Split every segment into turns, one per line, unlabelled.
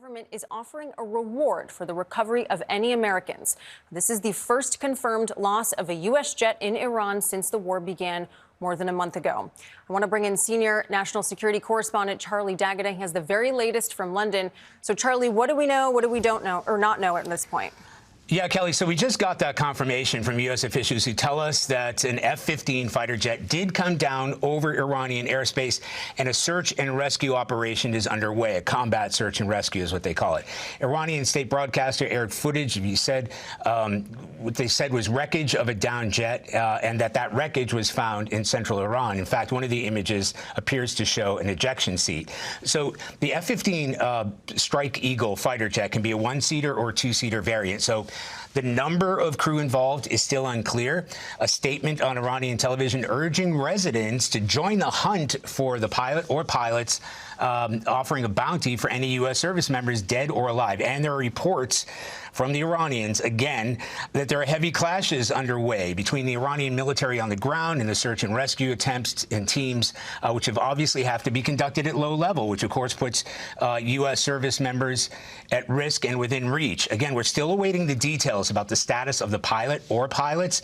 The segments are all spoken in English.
Government is offering a reward for the recovery of any Americans. This is the first confirmed loss of a U.S. jet in Iran since the war began more than a month ago. I want to bring in senior national security correspondent Charlie D'Agata. He has the very latest from London. So, Charlie, what do we know? What do we don't know or not know at this point?
Yeah, Kelly, so we just got that confirmation from U.S. officials who tell us that an F-15 fighter jet did come down over Iranian airspace, and a search and rescue operation is underway. A combat search and rescue is what they call it. Iranian state broadcaster aired footage. He said what they said was wreckage of a downed jet, and that wreckage was found in central Iran. In fact, one of the images appears to show an ejection seat. So the F-15 Strike Eagle fighter jet can be a one-seater or two-seater variant. So the number of crew involved is still unclear. A statement on Iranian television urging residents to join the hunt for the pilot or pilots, offering a bounty for any U.S. service members dead or alive. And there are reports from the Iranians, again, that there are heavy clashes underway between the Iranian military on the ground and the search and rescue attempts and teams, which obviously have to be conducted at low level, which, of course, puts U.S. service members at risk and within reach. Again, we're still awaiting the details about the status of the pilot or pilots,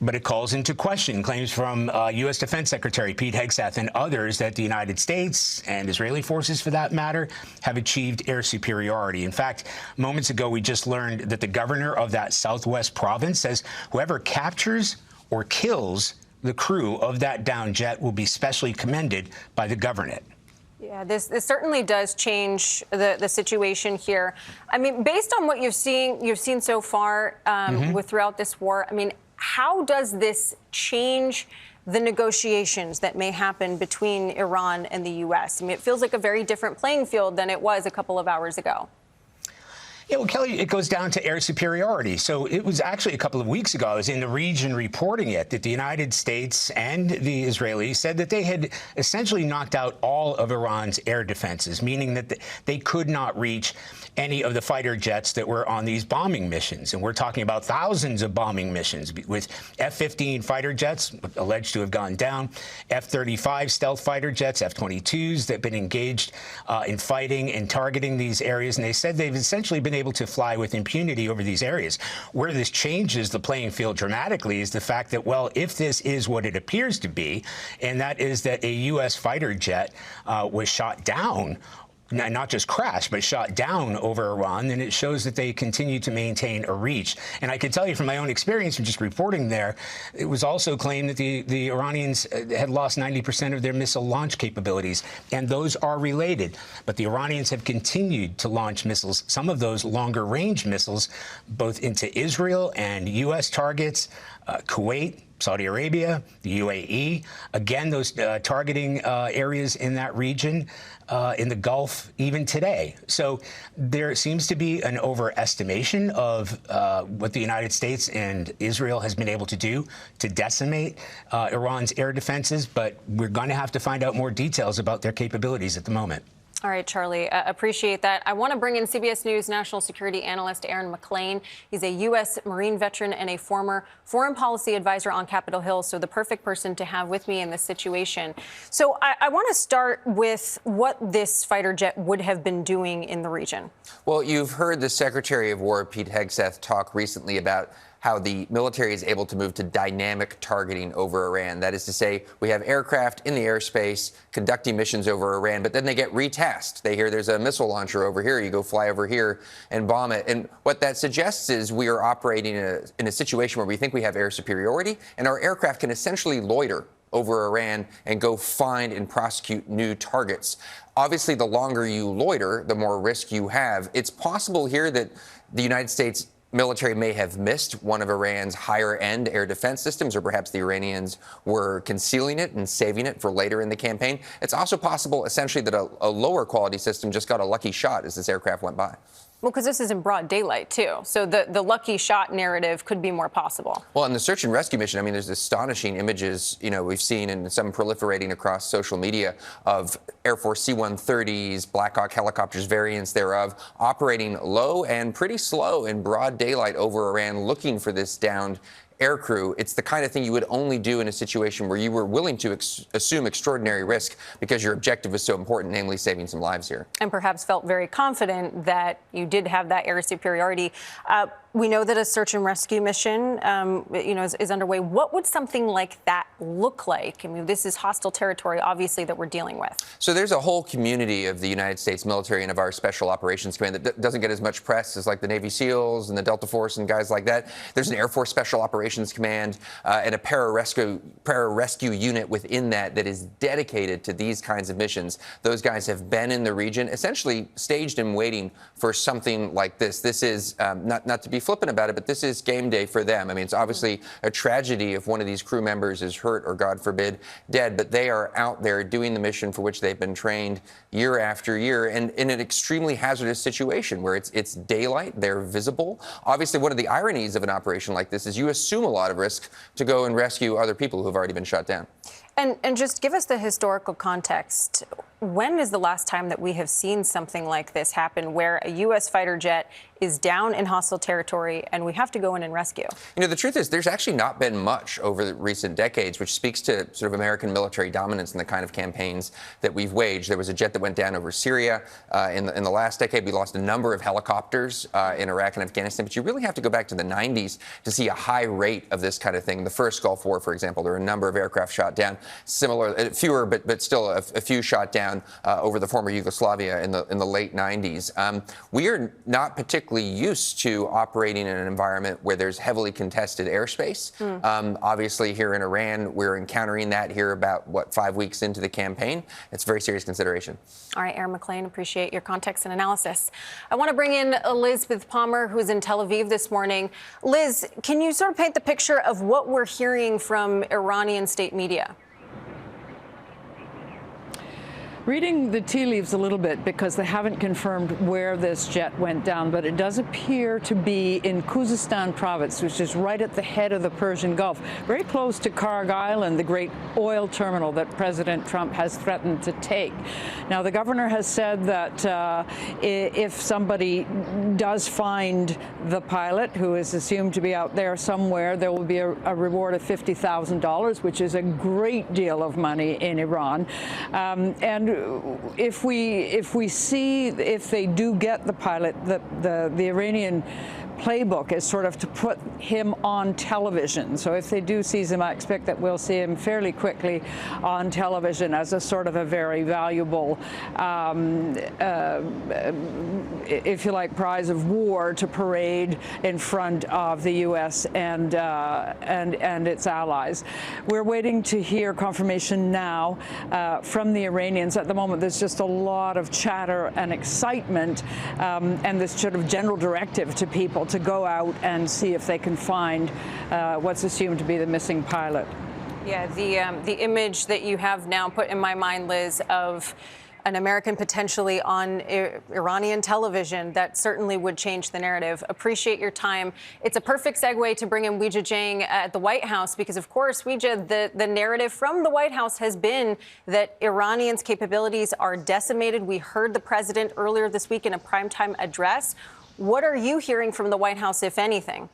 but it calls into question claims from U.S. Defense Secretary Pete Hegseth and others that the United States and Israeli forces, for that matter, have achieved air superiority. In fact, moments ago, we just learned that the governor of that southwest province says whoever captures or kills the crew of that downed jet will be specially commended by the governorate.
Yeah, this certainly does change the situation here. I mean, based on what you've seen so far with throughout this war, I mean, how does this change the negotiations that may happen between Iran and the U.S.? I mean, it feels like a very different playing field than it was a couple of hours ago.
Yeah, well, Kelly, it goes down to air superiority. So it was actually a couple of weeks ago, I was in the region reporting it, that the United States and the Israelis said that they had essentially knocked out all of Iran's air defenses, meaning that they could not reach any of the fighter jets that were on these bombing missions. And we're talking about thousands of bombing missions with F-15 fighter jets alleged to have gone down, F-35 stealth fighter jets, F-22s that have been engaged in fighting and targeting these areas. And they said they've essentially been able to fly with impunity over these areas. Where this changes the playing field dramatically is the fact that, well, if this is what it appears to be, and that is that a U.S. fighter jet was shot down, not just crashed, but shot down over Iran, then it shows that they continue to maintain a reach. And I can tell you from my own experience from just reporting there, it was also claimed that the Iranians had lost 90% of their missile launch capabilities, and those are related. But the Iranians have continued to launch missiles, some of those longer-range missiles, both into Israel and U.S. targets, Kuwait, Saudi Arabia, the UAE, again, those targeting areas in that region, in the Gulf, even today. So there seems to be an overestimation of what the United States and Israel has been able to do to decimate Iran's air defenses, but we're going to have to find out more details about their capabilities at the moment.
All right, Charlie, appreciate that. I want to bring in CBS News national security analyst Aaron McClain. He's a U.S. Marine veteran and a former foreign policy advisor on Capitol Hill, so the perfect person to have with me in this situation. So I want to start with what this fighter jet would have been doing in the region.
Well, you've heard the Secretary of War, Pete Hegseth, talk recently about how the military is able to move to dynamic targeting over Iran. That is to say, we have aircraft in the airspace conducting missions over Iran, but then they get retasked. They hear there's a missile launcher over here. You go fly over here and bomb it. And what that suggests is we are operating in a situation where we think we have air superiority, and our aircraft can essentially loiter over Iran and go find and prosecute new targets. Obviously, the longer you loiter, the more risk you have. It's possible here that the United States military may have missed one of Iran's higher-end air defense systems, or perhaps the Iranians were concealing it and saving it for later in the campaign. It's also possible, essentially, that a lower-quality system just got a lucky shot as this aircraft went by.
Well, because this is in broad daylight, too. So the lucky shot narrative could be more possible.
Well, in the search and rescue mission, I mean, there's astonishing images, we've seen and some proliferating across social media of Air Force C-130s, Black Hawk helicopters, variants thereof, operating low and pretty slow in broad daylight over Iran, looking for this downed aircrew, it's the kind of thing you would only do in a situation where you were willing to assume extraordinary risk because your objective was so important, namely saving some lives here.
And perhaps felt very confident that you did have that air superiority. We know that a search and rescue mission, is underway. What would something like that look like? I mean, this is hostile territory, obviously, that we're dealing with.
So there's a whole community of the United States military and of our Special Operations Command that doesn't get as much press as like the Navy SEALs and the Delta Force and guys like that. There's an Air Force Special Operations Command and a pararescue unit within that is dedicated to these kinds of missions. Those guys have been in the region, essentially staged and waiting for something like this. This is not to be flippant about it, but this is game day for them. I mean, it's obviously a tragedy if one of these crew members is hurt or, God forbid, dead, but they are out there doing the mission for which they've been trained year after year, and in an extremely hazardous situation where it's daylight, they're visible. Obviously, one of the ironies of an operation like this is you assume a lot of risk to go and rescue other people who have already been shot down.
And just give us the historical context. When is the last time that we have seen something like this happen, where a U.S. fighter jet is down in hostile territory and we have to go in and rescue?
You know, the truth is there's actually not been much over the recent decades, which speaks to sort of American military dominance in the kind of campaigns that we've waged. There was a jet that went down over Syria in the last decade. We lost a number of helicopters in Iraq and Afghanistan, but you really have to go back to the 90s to see a high rate of this kind of thing. The first Gulf War, for example, there were a number of aircraft shot down. Similar, fewer, but still a few shot down over the former Yugoslavia in the late 90s. We are not particularly used to operating in an environment where there's heavily contested airspace. Obviously, here in Iran, we're encountering that here about, 5 weeks into the campaign. It's a very serious consideration.
All right, Aaron McLean, appreciate your context and analysis. I want to bring in Elizabeth Palmer, who's in Tel Aviv this morning. Liz, can you sort of paint the picture of what we're hearing from Iranian state media?
Reading the tea leaves a little bit, because they haven't confirmed where this jet went down, but it does appear to be in Khuzestan province, which is right at the head of the Persian Gulf, very close to Karg Island, the great oil terminal that President Trump has threatened to take. Now, the governor has said that if somebody does find the pilot, who is assumed to be out there somewhere, there will be a reward of $50,000, which is a great deal of money in Iran. And if they do get the pilot, the Iranian playbook is sort of to put him on television. So if they do seize him, I expect that we'll see him fairly quickly on television as a sort of a very valuable, if you like, prize of war to parade in front of the U.S. and its allies. We're waiting to hear confirmation now from the Iranians. At the moment, there's just a lot of chatter and excitement, and this sort of general directive to people to go out and see if they can find what's assumed to be the missing pilot.
Yeah, the image that you have now put in my mind, Liz, of an American potentially on Iranian television, that certainly would change the narrative. Appreciate your time. It's a perfect segue to bring in Weijia Jiang at the White House, because, of course, Weijia, the narrative from the White House has been that Iranians' capabilities are decimated. We heard the president earlier this week in a primetime address. What are you hearing from the White House, if anything?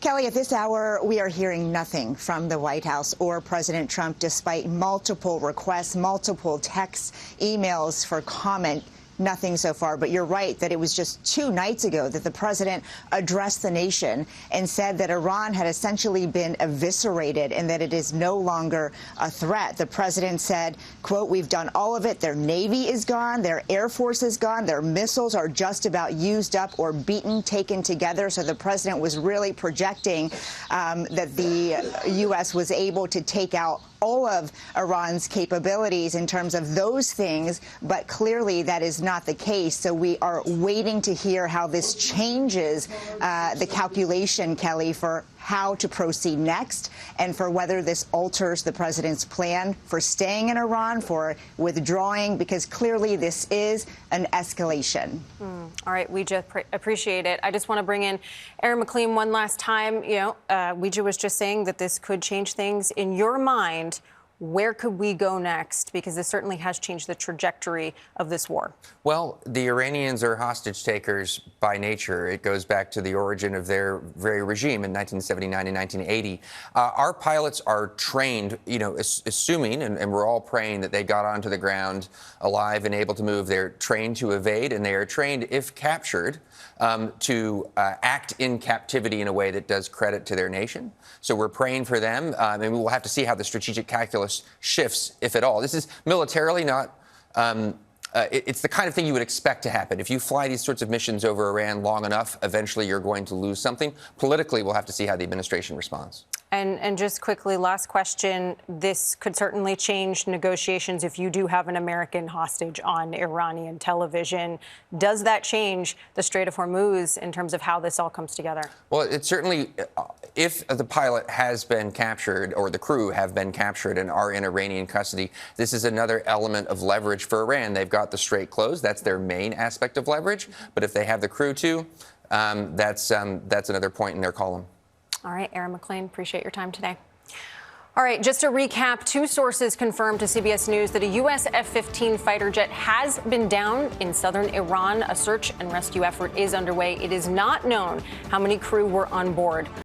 Kelly, at this hour, we are hearing nothing from the White House or President Trump, despite multiple requests, multiple texts, emails for comment. Nothing so far. But you're right that it was just 2 nights ago that the president addressed the nation and said that Iran had essentially been eviscerated and that it is no longer a threat. The president said, quote, "We've done all of it. Their Navy is gone. Their Air Force is gone. Their missiles are just about used up or beaten, taken together." So the president was really projecting that the U.S. was able to take out all of Iran's capabilities in terms of those things, but clearly that is not the case. So we are waiting to hear how this changes the calculation, Kelly, for how to proceed next and for whether this alters the president's plan for staying in Iran, for withdrawing, because clearly this is an escalation.
All right, Weijia, appreciate it. I just want to bring in Aaron McLean one last time. Weijia was just saying that this could change things. In your mind, Where could we go next? Because this certainly has changed the trajectory of this war.
Well, the Iranians are hostage takers by nature. It goes back to the origin of their very regime in 1979 and 1980. Our pilots are trained, assuming, and we're all praying that they got onto the ground alive and able to move. They're trained to evade, and they are trained, if captured, to act in captivity in a way that does credit to their nation. So we're praying for them, and we will have to see how the strategic calculus shifts, if at all. This is militarily not. It's the kind of thing you would expect to happen. If you fly these sorts of missions over Iran long enough, eventually you're going to lose something. Politically, we'll have to see how the administration responds.
And just quickly, last question. This could certainly change negotiations if you do have an American hostage on Iranian television. Does that change the Strait of Hormuz in terms of how this all comes together?
Well, it certainly, if the pilot has been captured or the crew have been captured and are in Iranian custody, this is another element of leverage for Iran. They've got the strait closed. That's their main aspect of leverage. But if they have the crew too, that's another point in their column.
All right, Aaron McLean, appreciate your time today. All right, just to recap, 2 sources confirmed to CBS News that a U.S. F-15 fighter jet has been down in southern Iran. A search and rescue effort is underway. It is not known how many crew were on board.